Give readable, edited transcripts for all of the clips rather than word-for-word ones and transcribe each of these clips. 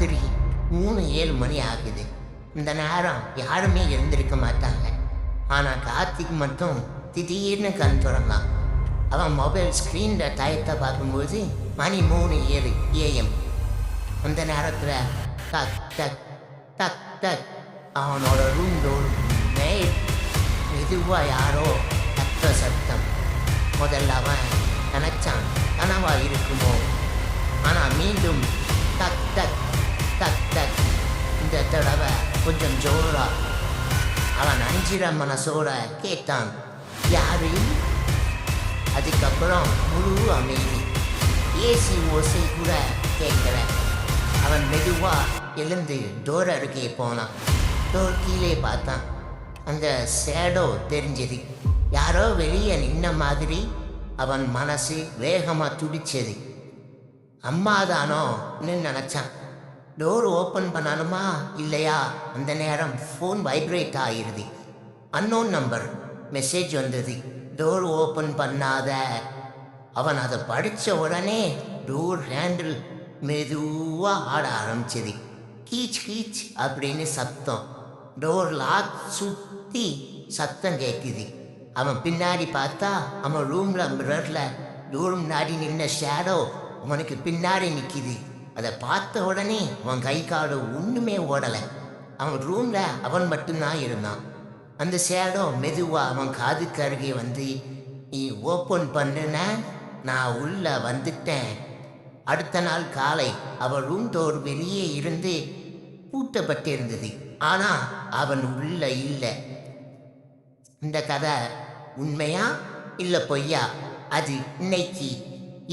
ராத்திரி 3-7 மணி ஆகுது. இந்த நேரம் யாருமே எழுந்திருக்க மாட்டாங்க. ஆனால் கார்த்திக் மட்டும் திடீர்னு கண் திறந்தான். அவன் மொபைல் ஸ்க்ரீனில் டயத்தை பார்க்கும்போது மணி 3:07 AM. அந்த நேரத்தில் டக் டக் டக் டக் அவனோட ரூம் டோர் மெதுவாக யாரோ கத்துற சத்தம். முதல்ல அவன் நினச்சான் கனவா இருக்குமோ. ஆனால் மீண்டும் டக் டக் டக் டக். இந்த தடவை கொஞ்சம் ஜோரா. அவன் அஞ்சிர மனசோட கேட்டான், யாரு? அதுக்கப்புறம் முழு அமைதி. ஏசி ஓசை கூட கேட்கல. அவன் மெதுவாக எழுந்து டோர் அருகே போனான். டோர் கீழே பார்த்தான். அந்த ஷேடோ தெரிஞ்சது. யாரோ வெளியே நின்ன மாதிரி அவன் மனசு வேகமாக துடிச்சது. அம்மாதானோன்னு நினச்சான். டோர் ஓப்பன் பண்ணணுமா இல்லையா? அந்த நேரம் ஃபோன் வைப்ரேட் ஆகிருது. அன்னோன் நம்பர் மெசேஜ் வந்தது. டோர் ஓப்பன் பண்ணாத. அவன் அதை படித்த உடனே டோர் ஹேண்டில் மெதுவாக ஆட ஆரம்பிச்சது. கீச் கீச் அப்படின்னு சத்தம். டோர் லாக் சுற்றி சத்தம் கேட்குது. அவன் பின்னாடி பார்த்தா அவன் ரூமில் மிரரில் டோர் முன்னாடி நின்ன ஷேடோ அவனுக்கு பின்னாடி நிற்கிது. அதை பார்த்த உடனே அவன் கை காடு ஒன்றுமே ஓடலை. அவன் ரூமில் அவன் மட்டும்தான் இருந்தான். அந்த ஷேடோ மெதுவாக அவன் காதுக்கு அருகே வந்து, நீ ஓப்பன் பண்ணுன, நான் உள்ளே வந்துட்டேன். அடுத்த நாள் காலை அவன் ரூம் டோர் வெளியே இருந்து பூட்டப்பட்டிருந்தது. ஆனால் அவன் உள்ள இல்லை. இந்த கதை உண்மையா இல்லை பொய்யா? அது இன்னைக்கு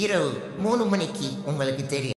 இரவு 3 மணிக்கு உங்களுக்கு தெரியும்.